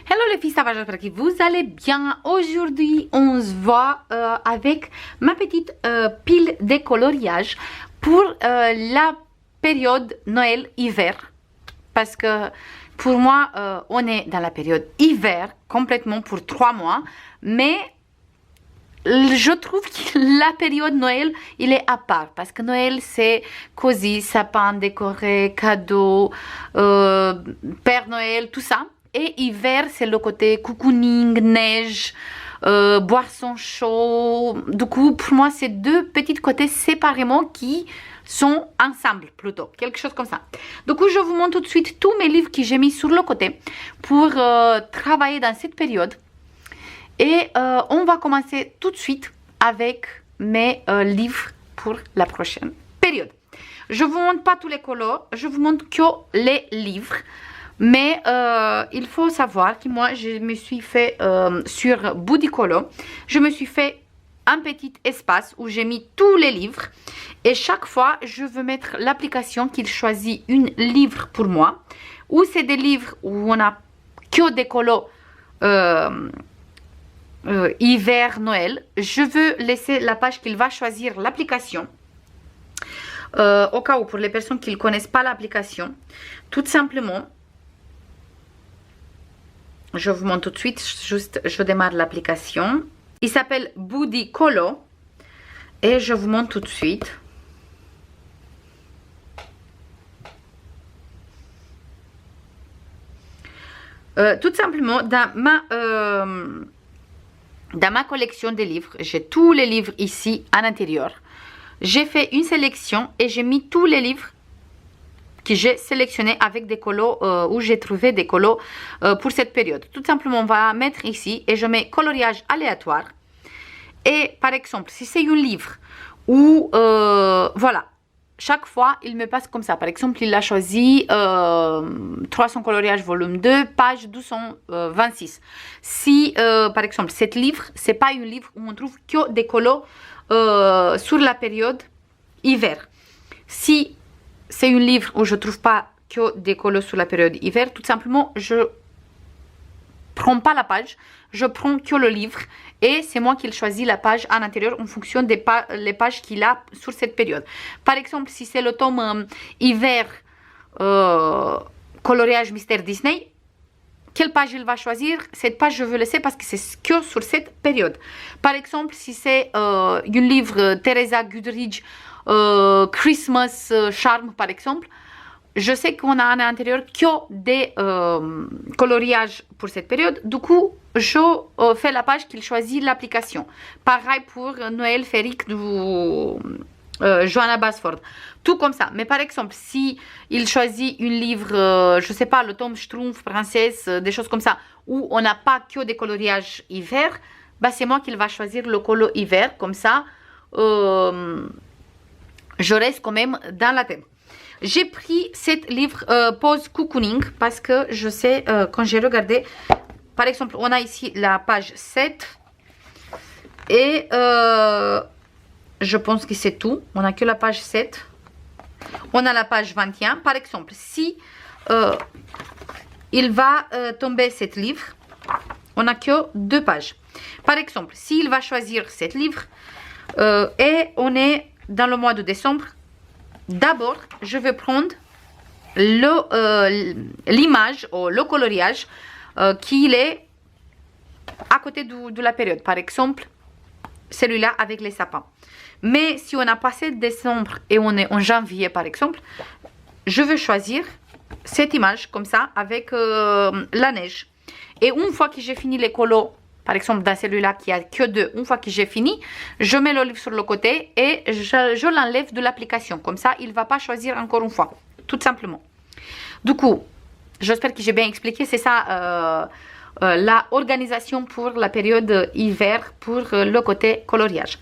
Hello les filles, ça va, j'espère que vous allez bien. Aujourd'hui, on se voit avec ma petite pile de coloriage pour la période Noël-Hiver. Parce que pour moi, on est dans la période hiver complètement pour 3 mois. Mais je trouve que la période Noël, il est à part. Parce que Noël, c'est cosy, sapin décoré, cadeaux, Père Noël, tout ça. Et hiver, c'est le côté cocooning, neige, boisson chaud. Du coup, pour moi, c'est deux petits côtés séparément qui sont ensemble plutôt. Quelque chose comme ça. Du coup, je vous montre tout de suite tous mes livres que j'ai mis sur le côté pour travailler dans cette période. Et on va commencer tout de suite avec mes livres pour la prochaine période. Je ne vous montre pas tous les couleurs, je vous montre que les livres. Mais il faut savoir que moi, je me suis fait sur Budicolo, je me suis fait un petit espace où j'ai mis tous les livres. Et chaque fois, je veux mettre l'application qu'il choisit un livre pour moi. Ou c'est des livres où on a que des colos hiver, Noël. Je veux laisser la page qu'il va choisir l'application. Au cas où, pour les personnes qui ne connaissent pas l'application, tout simplement, je vous montre tout de suite, juste je démarre l'application. Il s'appelle Budicolo et je vous montre tout de suite. Tout simplement, dans ma collection de livres, j'ai tous les livres ici à l'intérieur. J'ai fait une sélection et j'ai mis tous les livres que j'ai sélectionné avec des colos où j'ai trouvé des colos pour cette période. Tout simplement, on va mettre ici et je mets coloriage aléatoire. Et par exemple, si c'est un livre où, voilà, chaque fois, il me passe comme ça. Par exemple, il a choisi 300 coloriage volume 2, page 226. Si, par exemple, cet livre, c'est pas un livre où on trouve que des colos sur la période hiver. Si c'est un livre où je ne trouve pas que des colos sur la période hiver, tout simplement, je prends pas la page, je prends que le livre et c'est moi qui choisis la page à l'intérieur en fonction des les pages qu'il a sur cette période. Par exemple, si c'est le tome hiver coloriage Mystère Disney, quelle page il va choisir? Cette page je veux laisser parce que c'est que sur cette période. Par exemple, si c'est un livre Teresa Goodridge Christmas Charm par exemple, je sais qu'on a à l'intérieur que des coloriages pour cette période. Du coup, je fais la page qu'il choisit l'application. Pareil pour Noël Férique du Johanna Basford. Tout comme ça. Mais par exemple, si il choisit un livre, je sais pas, le tome Schtroumpf, Princesse, des choses comme ça, où on n'a pas que des coloriages hiver, bah c'est moi qui va choisir le colo hiver. Comme ça, je reste quand même dans la thème. J'ai pris cet livre Pose Cocooning parce que je sais, quand j'ai regardé, par exemple, on a ici la page 7 et je pense que c'est tout. On n'a que la page 7. On a la page 21. Par exemple, si il va tomber cet livre, on n'a que 2 pages. Par exemple, s'il va choisir cet livre et on est dans le mois de décembre, d'abord, je vais prendre l'image ou le coloriage qui est à côté de la période. Par exemple, celui-là avec les sapins. Mais si on a passé décembre et on est en janvier, par exemple, je vais choisir cette image comme ça avec la neige. Et une fois que j'ai fini les colos, par exemple dans celui-là qui a que 2, une fois que j'ai fini, je mets le livre sur le côté et je l'enlève de l'application. Comme ça, il ne va pas choisir encore une fois, tout simplement. Du coup, j'espère que j'ai bien expliqué, c'est ça la organisation pour la période hiver pour le côté coloriage.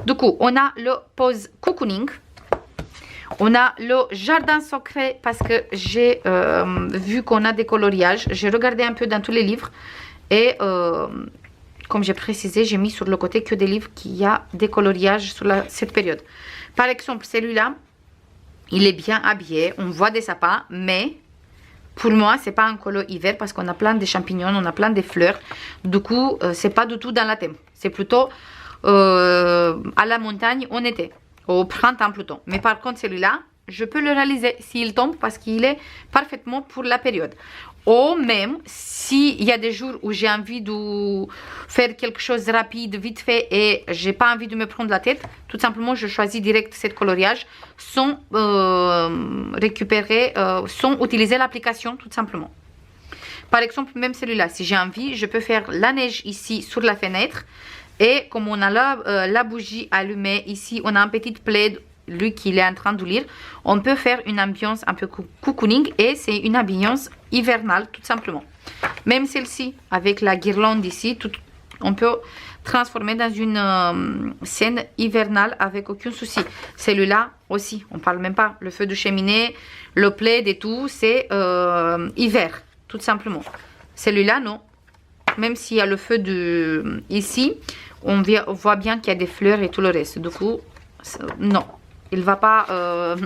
Du coup, on a le pose cocooning. On a le jardin secret parce que j'ai vu qu'on a des coloriages. J'ai regardé un peu dans tous les livres et comme j'ai précisé, j'ai mis sur le côté que des livres qui a des coloriages sur cette période. Par exemple, celui-là, il est bien habillé. On voit des sapins, mais pour moi, c'est pas un colo hiver parce qu'on a plein de champignons, on a plein de fleurs. Du coup, c'est pas du tout dans la thème. C'est plutôt à la montagne en été, au printemps plutôt. Mais par contre, celui-là, je peux le réaliser s'il tombe parce qu'il est parfaitement pour la période. Ou même, s'il y a des jours où j'ai envie de faire quelque chose de rapide, vite fait, et j'ai pas envie de me prendre la tête, tout simplement, je choisis direct cette coloriage sans récupérer, sans utiliser l'application, tout simplement. Par exemple, même celui-là, si j'ai envie, je peux faire la neige ici sur la fenêtre. Et comme on a la bougie allumée, ici, on a un petit plaid, lui qui est en train de lire, on peut faire une ambiance un peu cocooning et c'est une ambiance hivernale tout simplement. Même celle-ci avec la guirlande ici, on peut transformer dans une scène hivernale avec aucun souci. Celui-là aussi, on parle même pas, le feu de cheminée, le plaid et tout, c'est hiver tout simplement. Celui-là non, même s'il y a le feu de ici, on voit bien qu'il y a des fleurs et tout le reste. Du coup, non. Il ne va pas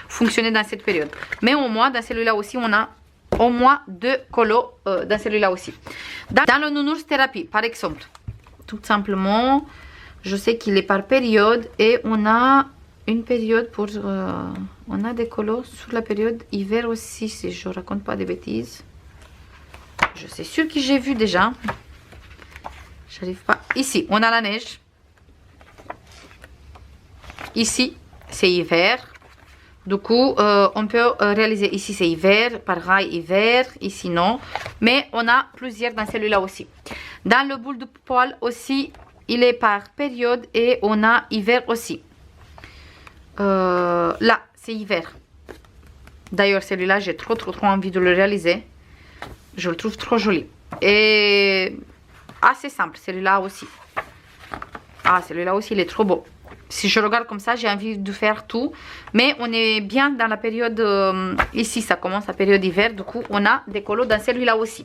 fonctionner dans cette période. Mais au moins, dans celui-là aussi, on a au moins 2 colos dans celui-là aussi. Dans le nounours thérapie, par exemple, tout simplement, je sais qu'il est par période et on a une période pour... on a des colos sur la période hiver aussi, si je ne raconte pas des bêtises. Je suis sûre que j'ai vu déjà. J'arrive pas. Ici, on a la neige. Ici, c'est hiver. Du coup, on peut réaliser ici c'est hiver, pareil hiver, ici non. Mais on a plusieurs dans celui-là aussi. Dans le boule de poil aussi, il est par période et on a hiver aussi. Là, c'est hiver. D'ailleurs, celui-là, j'ai trop envie de le réaliser. Je le trouve trop joli. Et assez simple, celui-là aussi. Ah, celui-là aussi, il est trop beau. Si je regarde comme ça, j'ai envie de faire tout. Mais on est bien dans la période... ici, ça commence la période hiver. Du coup, on a des colos dans celui-là aussi.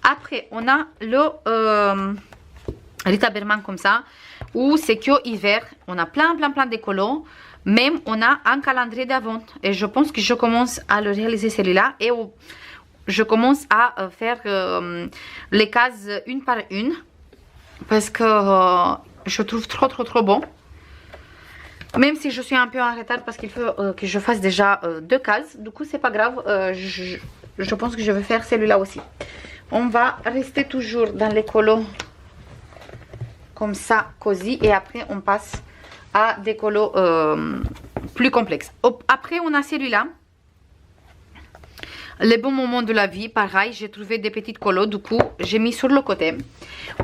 Après, on a le Rita Berman comme ça. Où c'est que hiver. On a plein de colos. Même, on a un calendrier d'avant. Et je pense que je commence à le réaliser celui-là. Et je commence à faire les cases une par une. Parce que je trouve trop bon. Même si je suis un peu en retard parce qu'il faut que je fasse déjà 2 cases. Du coup, c'est pas grave. Je pense que je vais faire celui-là aussi. On va rester toujours dans les colos comme ça, cosy. Et après, on passe à des colos plus complexes. Après, on a celui-là. Les bons moments de la vie, pareil, j'ai trouvé des petites colos, du coup, j'ai mis sur le côté.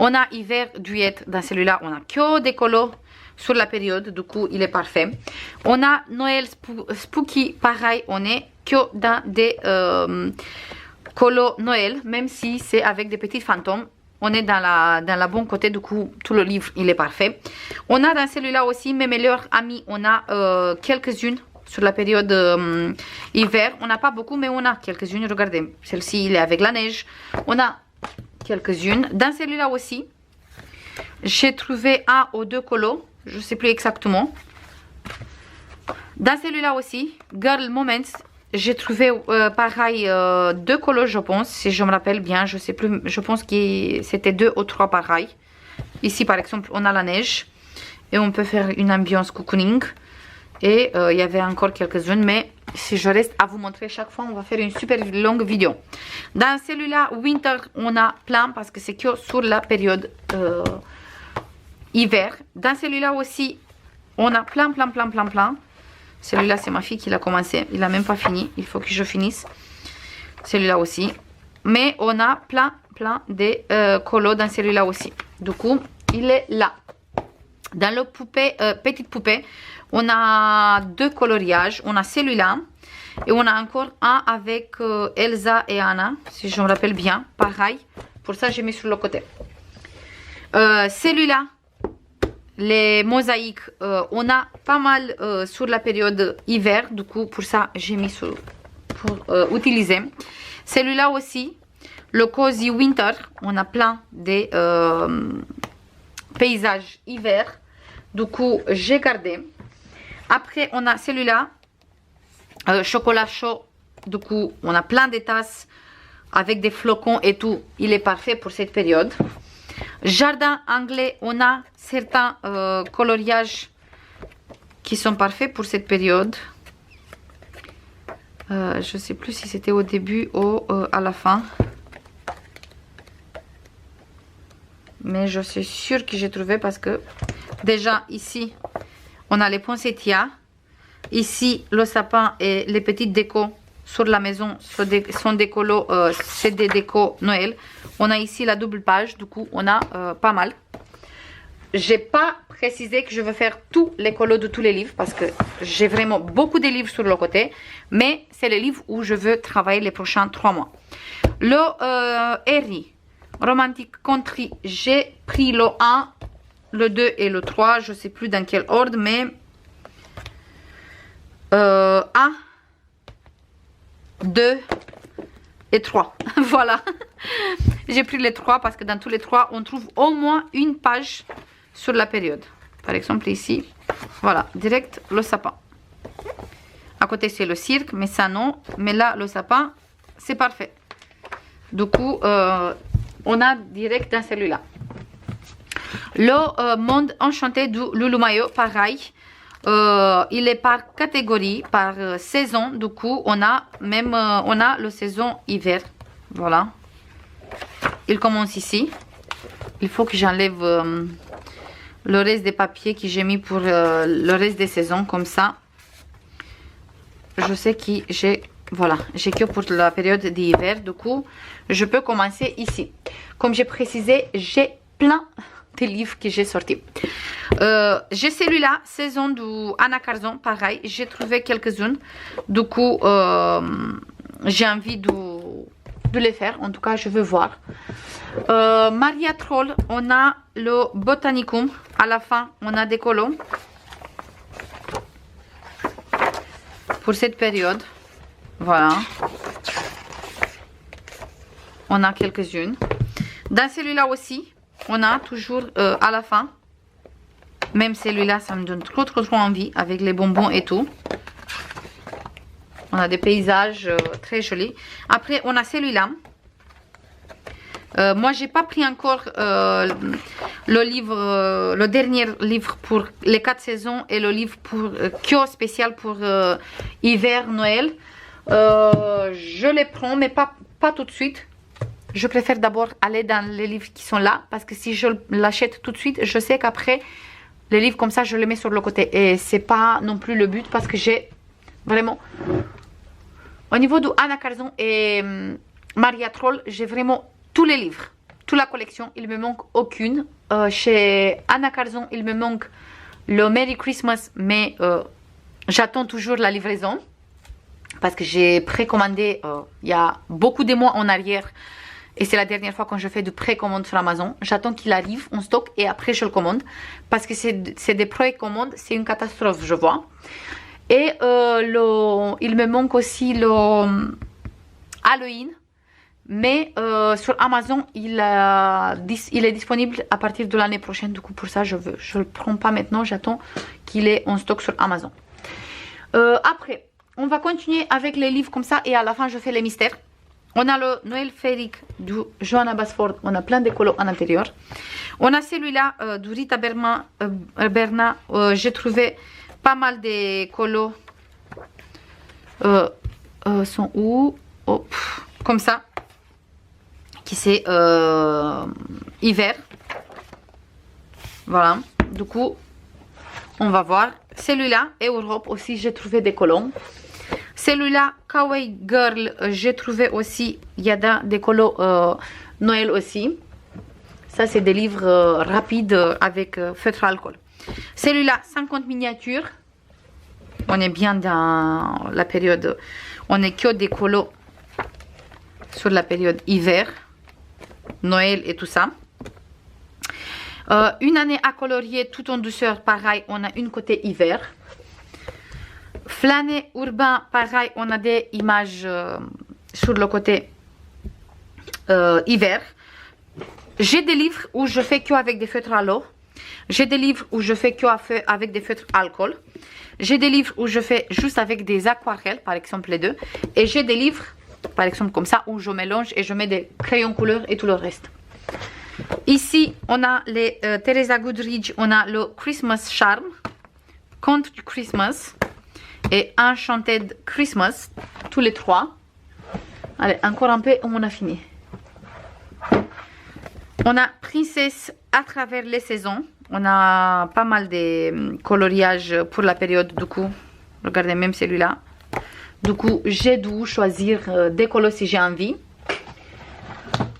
On a hiver duet, dans celui-là, on a que des colos sur la période, du coup, il est parfait. On a Noël Spooky, pareil, on est que dans des colos Noël, même si c'est avec des petits fantômes. On est dans la bonne côté, du coup, tout le livre, il est parfait. On a dans celui-là aussi, mes meilleurs amis, on a quelques-unes. Sur la période hiver, on n'a pas beaucoup, mais on a quelques-unes. Regardez, celle-ci, il est avec la neige. On a quelques-unes. Dans celui-là aussi, j'ai trouvé 1 ou 2 colos. Je ne sais plus exactement. Dans celui-là aussi, Girl Moments, j'ai trouvé pareil 2 colos, je pense. Si je me rappelle bien, je ne sais plus. Je pense que c'était 2 ou 3 pareil. Ici, par exemple, on a la neige. Et on peut faire une ambiance cocooning. Et il y avait encore quelques-unes, mais si je reste à vous montrer chaque fois, on va faire une super longue vidéo. Dans celui-là, Winter, on a plein parce que c'est que sur la période hiver. Dans celui-là aussi, on a plein. Celui-là, c'est ma fille qui l'a commencé. Il n'a même pas fini. Il faut que je finisse. Celui-là aussi. Mais on a plein de colos dans celui-là aussi. Du coup, il est là. Dans le petite poupée, on a 2 coloriages. On a celui-là. Et on a encore un avec Elsa et Anna, si je me rappelle bien. Pareil. Pour ça, j'ai mis sur le côté. Celui-là, les mosaïques, on a pas mal sur la période hiver. Du coup, pour ça, j'ai mis pour utiliser. Celui-là aussi, le Cozy Winter. On a plein de paysages hiver. Du coup, j'ai gardé. Après, on a celui-là, chocolat chaud Du coup, on a plein de tasses avec des flocons et tout. Il est parfait pour cette période. Jardin anglais, on a certains coloriages qui sont parfaits pour cette période. Je ne sais plus si c'était au début ou à la fin. Mais je suis sûre que j'ai trouvé parce que déjà ici, on a les poinsettias. Ici, le sapin et les petites décos sur la maison sont des colos, c'est des décos Noël. On a ici la double page, du coup on a pas mal. J'ai pas précisé que je veux faire tous les colos de tous les livres parce que j'ai vraiment beaucoup de livres sur le côté. Mais c'est les livres où je veux travailler les prochains 3 mois. Le Harry, Romantic Country, j'ai pris le 1, le 2 et le 3. Je sais plus dans quel ordre, mais 1, 2 et 3. Voilà. J'ai pris les 3 parce que dans tous les 3, on trouve au moins une page sur la période. Par exemple ici, voilà, direct le sapin. À côté c'est le cirque, mais ça non. Mais là, le sapin, c'est parfait. Du coup, on a direct dans celui-là. Le monde enchanté du Lulumayo, pareil. Il est par catégorie, par saison. Du coup, on a même on a le saison hiver. Voilà. Il commence ici. Il faut que j'enlève le reste des papiers que j'ai mis pour le reste des saisons. Comme ça, je sais que j'ai... Voilà, j'ai que pour la période d'hiver. Du coup, je peux commencer ici. Comme j'ai précisé, j'ai plein de livres que j'ai sortis. J'ai celui-là, saison du Anna Carzon, pareil. J'ai trouvé quelques-unes. Du coup, j'ai envie de les faire. En tout cas, je veux voir. Maria Troll, on a le Botanicum. À la fin, on a des colos. Pour cette période. Voilà. On a quelques-unes. Dans celui-là aussi, on a toujours à la fin. Même celui-là, ça me donne trop envie avec les bonbons et tout. On a des paysages très jolis. Après, on a celui-là. Moi, j'ai pas pris encore le livre, le dernier livre pour les 4 saisons et le livre pour Kyo spécial pour hiver, Noël. Je les prends, mais pas tout de suite. Je préfère d'abord aller dans les livres qui sont là, parce que si je l'achète tout de suite, je sais qu'après les livres comme ça, je les mets sur le côté et c'est pas non plus le but, parce que j'ai vraiment au niveau du Anna Carzon et Maria Troll, j'ai vraiment tous les livres, toute la collection. Il me manque aucune. Chez Anna Carzon, il me manque le Merry Christmas, mais j'attends toujours la livraison. Parce que j'ai précommandé il y a beaucoup de mois en arrière. Et c'est la dernière fois quand je fais de précommande sur Amazon. J'attends qu'il arrive en stock et après je le commande. Parce que c'est des précommandes, c'est une catastrophe, je vois. Et il me manque aussi le Halloween. Mais sur Amazon, il est disponible à partir de l'année prochaine. Du coup, pour ça, je ne le prends pas maintenant. J'attends qu'il est en stock sur Amazon. Après... On va continuer avec les livres comme ça et à la fin je fais les mystères. On a le Noël féerique du Johanna Basford. On a plein de colos à l'intérieur. On a celui-là du Rita Berna. J'ai trouvé pas mal de colos. Sont où? Oh, comme ça. Qui c'est hiver. Voilà. Du coup, on va voir. Celui-là, Europe aussi, j'ai trouvé des colos. Celui-là, Kawaii Girl, j'ai trouvé aussi, il y a des colos Noël aussi. Ça, c'est des livres rapides avec feutre alcool. Celui-là, 50 miniatures. On est bien dans la période, on est que des colos sur la période hiver, Noël et tout ça. Une année à colorier tout en douceur, pareil, on a une côté hiver. Flâner urbain, pareil, on a des images sur le côté hiver. J'ai des livres où je fais que avec des feutres à l'eau. J'ai des livres où je fais que avec des feutres alcool. J'ai des livres où je fais juste avec des aquarelles, par exemple les deux. Et j'ai des livres, par exemple comme ça, où je mélange et je mets des crayons couleur et tout le reste. Ici, on a les Teresa Goodridge, on a le Christmas Charm, Conte du Christmas et Enchanted Christmas, tous les trois. Allez, encore un peu et on a fini. On a Princesse à travers les saisons. On a pas mal de coloriages pour la période, du coup. Regardez, même celui-là. Du coup, j'ai dû choisir des couleurs si j'ai envie.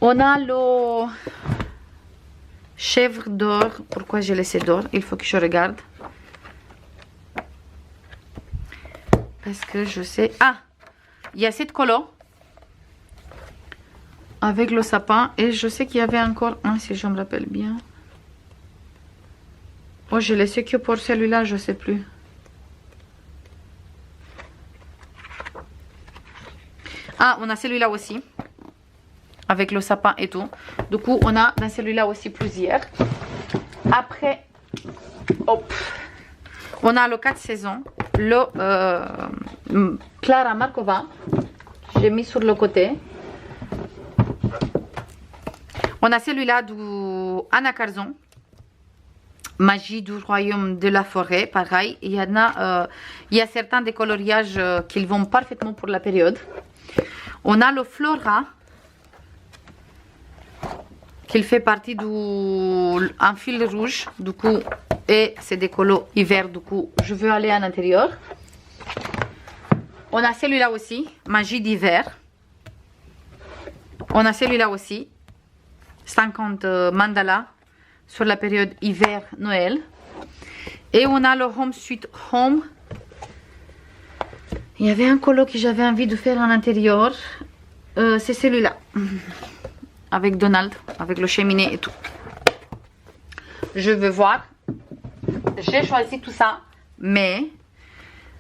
On a le chèvre d'or. Pourquoi j'ai laissé d'or? Il faut que je regarde. Parce que je sais... Ah! Il y a cette couleur. Avec le sapin. Et je sais qu'il y avait encore un, si je me rappelle bien. Oh, j'ai laissé que pour celui-là, je sais plus. Ah, on a celui-là aussi. Avec le sapin et tout. Du coup, on a dans celui-là aussi plusieurs. Après, hop, on a le 4 saisons. Le Clara Markova. J'ai mis sur le côté. On a celui-là du Anna Carzon. Magie du royaume de la forêt, pareil. Il y a certains des coloriages qui vont parfaitement pour la période. On a le Flora, qui fait partie d'un fil rouge, du coup, et c'est des colos hiver, du coup, je veux aller à l'intérieur. On a celui-là aussi, Magie d'hiver. On a celui-là aussi, 50 mandalas. Sur la période hiver-Noël. Et on a le Home Sweet Home. Il y avait un colo que j'avais envie de faire en intérieur. C'est celui-là. Avec Donald, avec le cheminée et tout. Je veux voir. J'ai choisi tout ça. Mais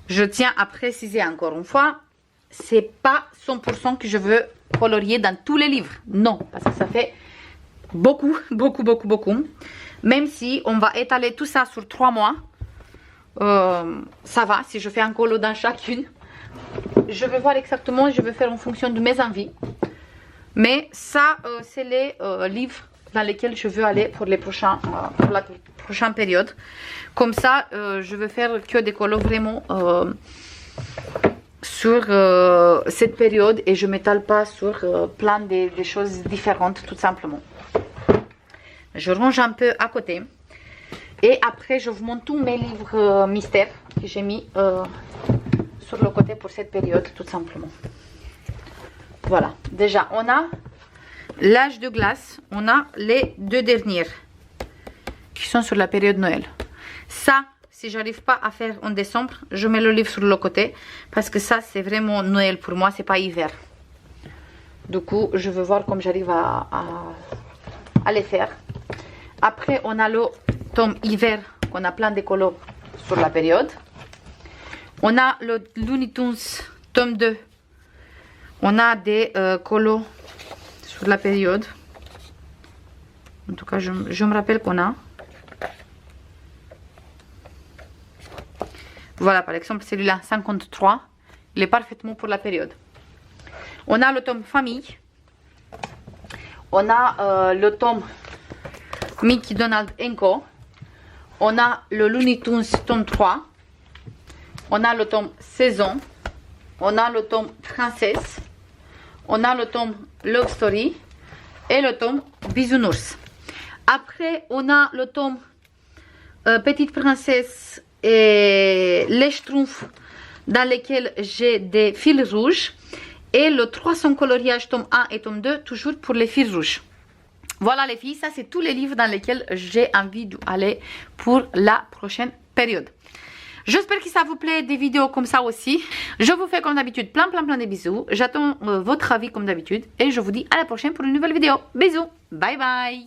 je tiens à préciser encore une fois. C'est pas 100% que je veux colorier dans tous les livres. Non, parce que ça fait... beaucoup. Même si on va étaler tout ça sur 3 mois. Ça va, si je fais un colo dans chacune. Je vais voir exactement, je vais faire en fonction de mes envies. Mais ça, c'est les livres dans lesquels je veux aller pour la prochaine période. Comme ça, je vais faire que des colos vraiment sur cette période. Et je ne m'étale pas sur plein de choses différentes, tout simplement. Je range un peu à côté. Et après, je vous montre tous mes livres mystères que j'ai mis sur le côté pour cette période, tout simplement. Voilà. Déjà, on a l'âge de glace. On a les 2 dernières qui sont sur la période Noël. Ça, si j'arrive pas à faire en décembre, je mets le livre sur le côté. Parce que ça, c'est vraiment Noël pour moi. C'est pas hiver. Du coup, je veux voir comment j'arrive à les faire. Après, on a le tome hiver, qu'on a plein de colos sur la période. On a le Looney Tunes tome 2. On a des colos sur la période. En tout cas, je me rappelle qu'on a. Voilà, par exemple, celui-là, 53. Il est parfaitement pour la période. On a le tome famille. On a le tome Mickey, Donald & Co. On a le Looney Tunes tome 3. On a le tome saison. On a le tome princesse. On a le tome Love Story. Et le tome Bisounours. Après, on a le tome Petite princesse et les Schtroumpfs, dans lesquels j'ai des fils rouges. Et le 300 coloriages tome 1 et tome 2, toujours pour les fils rouges. Voilà les filles, ça c'est tous les livres dans lesquels j'ai envie d'aller pour la prochaine période. J'espère que ça vous plaît, des vidéos comme ça aussi. Je vous fais comme d'habitude plein de bisous. J'attends votre avis comme d'habitude. Et je vous dis à la prochaine pour une nouvelle vidéo. Bisous, bye bye.